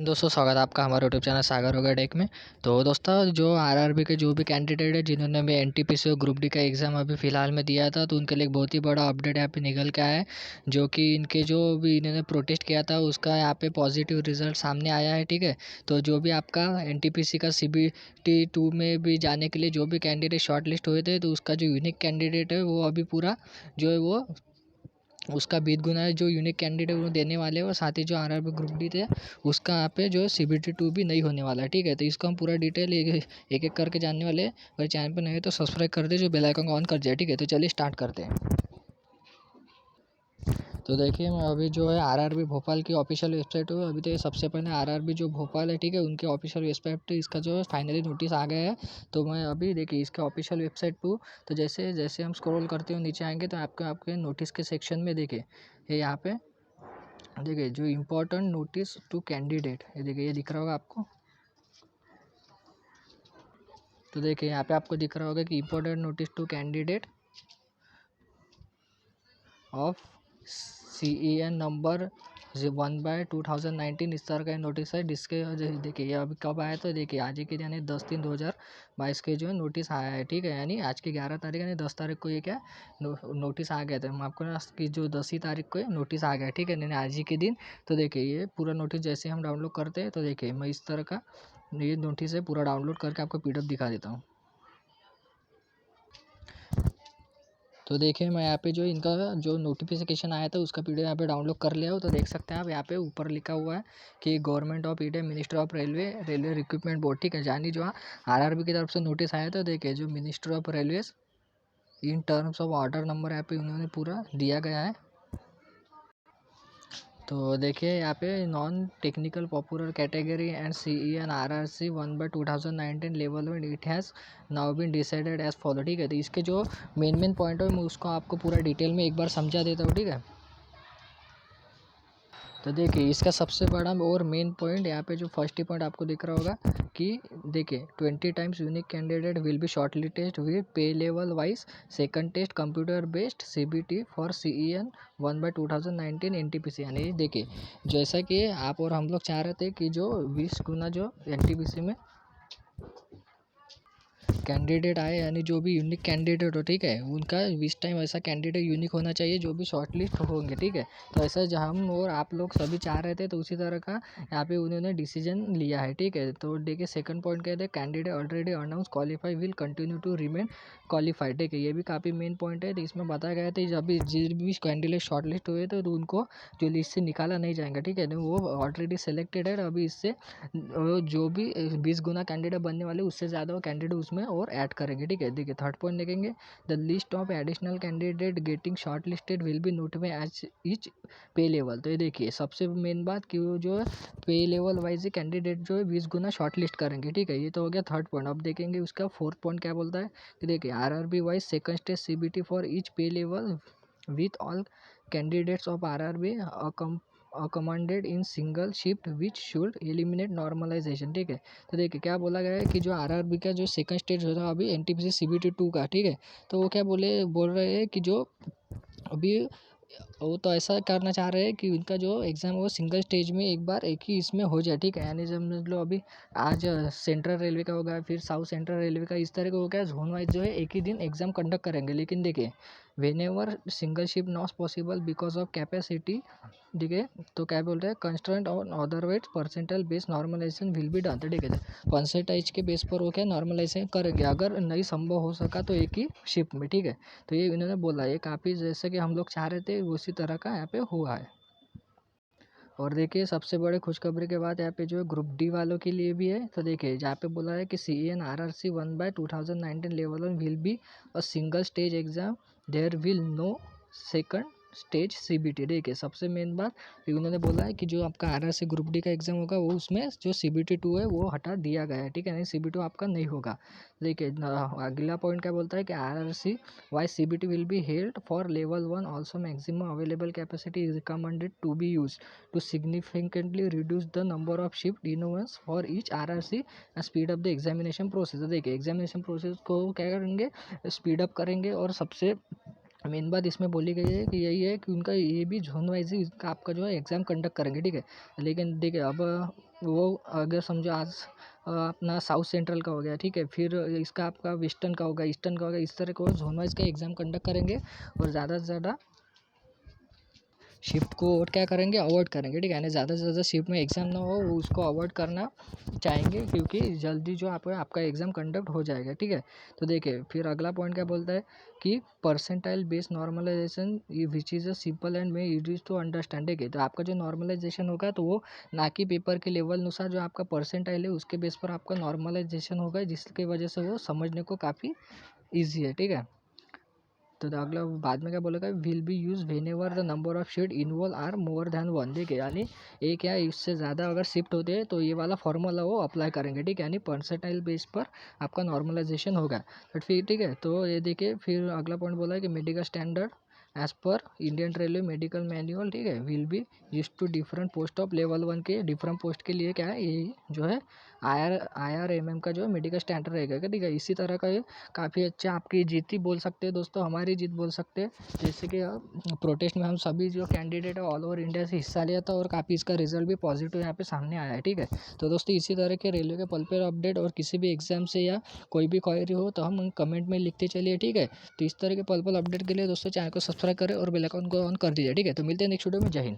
दोस्तों स्वागत है आपका हमारे यूट्यूब चैनल सागर होगा टेक में। तो दोस्तों जो आरआरबी के जो भी कैंडिडेट है जिन्होंने भी एनटीपीसी और ग्रुप डी का एग्ज़ाम अभी फ़िलहाल में दिया था, तो उनके लिए एक बहुत ही बड़ा अपडेट यहाँ पे निकल के आया है। जो कि इनके जो भी इन्होंने प्रोटेस्ट किया था उसका यहाँ पे पॉजिटिव रिजल्ट सामने आया है। ठीक है, तो जो भी आपका एनटीपीसी का सीबीटी 2 में भी जाने के लिए जो भी कैंडिडेट शॉर्ट लिस्ट हुए थे, तो उसका जो यूनिक कैंडिडेट है वो अभी पूरा जो है वो उसका 20 गुना जो यूनिक कैंडिडेट वो देने वाले हैं। और साथ ही जो आरआरबी ग्रुप डी थे उसका यहाँ पे जो सीबीटी 2 भी नहीं होने वाला है। ठीक है, तो इसको हम पूरा डिटेल एक एक करके जानने वाले हैं। अगर चैनल पर नए हो तो सब्सक्राइब कर दे, जो बेल आइकन को ऑन कर दिया। ठीक है, तो चलिए स्टार्ट करते हैं। तो देखिए मैं अभी जो है आरआरबी भोपाल की ऑफिशियल वेबसाइट हूँ। अभी तो ये सबसे पहले आरआरबी जो भोपाल है, ठीक है, उनके ऑफिशियल वेबसाइट पे इसका जो है फाइनली नोटिस आ गया है। तो मैं अभी देखिए इसके ऑफिशियल वेबसाइट पे हूँ। तो जैसे जैसे हम स्क्रॉल करते हुए नीचे आएंगे तो आपके आपके नोटिस के सेक्शन में देखिए ये यहाँ पे देखिए जो इम्पोर्टेंट नोटिस टू कैंडिडेट, ये देखिए ये दिख रहा होगा आपको। तो देखिए यहाँ पे आपको दिख रहा होगा कि important notice to candidate of CEN number 1/2019 इस तरह का नोटिस है। जिसके देखिए ये अभी कब आया, तो देखिए आज ही के यानी 10/3/2022 के जो है नोटिस आया है। ठीक है, यानी आज की 11 तारीख यानी 10 तारीख को ये क्या नोटिस आ गया था। हम आपको ना कि जो 10 ही तारीख को नोटिस आ गया। ठीक है, यानी आज ही के दिन। तो देखिए ये पूरा नोटिस जैसे हम डाउनलोड करते हैं, तो देखिए मैं इस तरह का ये नोटिस है पूरा डाउनलोड करके आपको PDF दिखा देता हूँ। तो देखिए मैं यहाँ पे जो इनका जो नोटिफिकेशन आया था उसका PDF यहाँ पे डाउनलोड कर लिया हो। तो देख सकते हैं आप यहाँ पे ऊपर लिखा हुआ है कि government of India minister of railway recruitment board. ठीक है, यानी जो आरआरबी की तरफ से नोटिस आया था। देखिए जो minister of railways in terms of order number यहाँ पे उन्होंने पूरा दिया गया है। तो देखिए यहाँ पे non technical popular category and CEN RRC 1/2019 level में it has now been decided as follow. ठीक है, तो इसके जो मेन पॉइंट है मैं उसको आपको पूरा डिटेल में एक बार समझा देता हूँ। ठीक है, तो देखिए इसका सबसे बड़ा और मेन पॉइंट यहाँ पे जो फर्स्ट ही पॉइंट आपको दिख रहा होगा कि देखिए 20 times unique candidate will be shortly test with pay level wise second test computer based CBT for CEN 1/2019 NTPC। यानी देखिए जैसा कि आप और हम लोग चाह रहे थे कि जो 20 गुना जो NTPC में कैंडिडेट आए, यानी जो भी यूनिक कैंडिडेट हो, ठीक है, उनका इस टाइम ऐसा कैंडिडेट यूनिक होना चाहिए जो भी शॉर्ट लिस्ट होंगे। ठीक है, तो ऐसा जहाँ हम और आप लोग सभी चाह रहे थे, तो उसी तरह का यहाँ पे उन्होंने डिसीजन लिया है। ठीक है, तो देखिए सेकंड पॉइंट कहते हैं candidate already announce qualify will continue to remain qualified. ठीक है, ये भी काफ़ी मेन पॉइंट है। तो इसमें बताया गया था जब भी जिस भी कैंडिडेट शॉर्ट लिस्ट हुए थे तो उनको जो लिस्ट से निकाला नहीं जाएगा। ठीक है, तो वो ऑलरेडी सेलेक्टेड है। अभी इससे जो भी 20 गुना कैंडिडेट बनने वाले उससे ज़्यादा वो कैंडिडेट उसमें और ऐड करेंगे। ठीक है, देखिए थर्ड पॉइंट देखेंगे the list of additional candidate getting shortlisted will be notified as each pay level. तो ये देखिए सबसे मेन बात कि वो जो पे लेवल वाइज कैंडिडेट जो है 20 गुना शॉर्ट लिस्ट करेंगे। ठीक है, ये तो हो गया थर्ड पॉइंट। अब देखेंगे उसका फोर्थ पॉइंट क्या बोलता है कि देखिए RRB wise second stage CBT for each pay level with all candidates of RRB commanded in single shift which should eliminate normalization. ठीक है, तो देखिए क्या बोला गया है कि जो आरआरबी का जो सेकंड स्टेज होता है अभी NTPC CBT 2 का। ठीक है, तो वो क्या बोल रहे हैं कि जो अभी वो तो ऐसा करना चाह रहे हैं कि उनका जो एग्ज़ाम वो सिंगल स्टेज में एक बार एक ही इसमें हो जाए। ठीक है, यानी समझ लो अभी आज सेंट्रल रेलवे का होगा, फिर साउथ सेंट्रल रेलवे का, इस तरह का हो गया जोन वाइज जो है एक ही दिन एग्ज़ाम कंडक्ट करेंगे। लेकिन देखिए whenever single shift not possible because of capacity. ठीक है, तो क्या बोल रहे हैं कंस्ट्रेंट और otherwise percentile base normalization will be done. तो ठीक है, परसेंटाइज के बेस पर वो क्या नॉर्मलाइजेशन करेंगे अगर नहीं संभव हो सका तो एक ही शिफ्ट में। ठीक है, तो ये इन्होंने बोला ये काफ़ी जैसे कि हम लोग चाह रहे थे उसी तरह का यहाँ पे हुआ है। और देखिए सबसे बड़े खुशखबरी के बाद यहाँ पे जो है ग्रुप डी वालों के लिए भी है। तो देखिए यहाँ पे बोला है कि CEN RRC 1/2019 level one will be a single stage exam, there will no second stage CBT। देखिए सबसे मेन बात कि उन्होंने बोला है कि जो आपका RRC ग्रुप डी का एग्जाम होगा वो उसमें जो CBT 2 है वो हटा दिया गया है। ठीक है, नहीं CBT आपका नहीं होगा। देखिए अगला पॉइंट क्या बोलता है कि RRC why CBT will be held for level 1 also maximum available capacity is recommended to be use to significantly reduce the number of shift involved for each RRC and speed up the examination process। तो देखिए examination process को क्या करेंगे speed up करेंगे। और सबसे main बात इसमें बोली गई है कि यही है कि उनका ये भी जोन वाइज ही आपका जो है एग्ज़ाम कंडक्ट करेंगे। ठीक है, लेकिन देखिए अब वो अगर समझो आज अपना साउथ सेंट्रल का हो गया, ठीक है, फिर इसका आपका वेस्टर्न का होगा, ईस्टर्न का होगा, इस तरह को जोन वाइज का एग्ज़ाम कंडक्ट करेंगे और ज़्यादा से ज़्यादा शिफ्ट को और क्या करेंगे, अवॉइड करेंगे, ठीक है, यानी ज़्यादा से ज़्यादा शिफ्ट में एग्ज़ाम ना हो वो उसको अवॉइड करना चाहेंगे, क्योंकि जल्दी जो आपका एग्ज़ाम कंडक्ट हो जाएगा, ठीक है। तो देखिए फिर अगला पॉइंट क्या बोलता है कि percentile based normalization which is a simple and may is to understand है। तो आपका जो नॉर्मलाइजेशन होगा तो वो ना कि पेपर के लेवल अनुसार जो आपका परसेंटाइल है उसके बेस पर आपका नॉर्मलाइजेशन होगा, जिसकी वजह से वो समझने को काफ़ी ईजी है, ठीक है। तो अगला बाद में क्या बोलेगा, will be use whenever the number of sheet involve are more than one. देखिए यानी एक या इससे ज़्यादा अगर शिफ्ट होते हैं तो ये वाला फॉर्मूला वो अप्लाई करेंगे, ठीक है, यानी परसेंटाइल बेस पर आपका नॉर्मलाइजेशन होगा। बट फिर ठीक है, तो ये देखिए फिर अगला पॉइंट बोला है कि medical standard as per Indian railway medical manual, ठीक है, will be use to different post of level 1 के डिफरेंट पोस्ट के लिए क्या है, ये जो है IRMM का जो मेडिकल स्टैंडर्ड रहेगा, ठीक है। इसी तरह का ये काफ़ी अच्छा आपकी जीत ही बोल सकते हैं दोस्तों, हमारी जीत बोल सकते हैं। जैसे कि प्रोटेस्ट में हम सभी जो कैंडिडेट है ऑल ओवर इंडिया से हिस्सा लिया था और काफ़ी इसका रिजल्ट भी पॉजिटिव यहाँ पे सामने आया है, ठीक है। तो दोस्तों इसी तरह के रेलवे के पल पर अपडेट और किसी भी एग्जाम से या कोई भी क्वेरी हो तो हम कमेंट में लिखते चलिए, ठीक है। तो इस तरह के पल अपडेट के लिए दोस्तों चैनल को सब्सक्राइब करें और बेल आइकन को ऑन कर दीजिए, ठीक है। तो मिलते हैं नेक्स्ट वीडियो में। जय हिंद।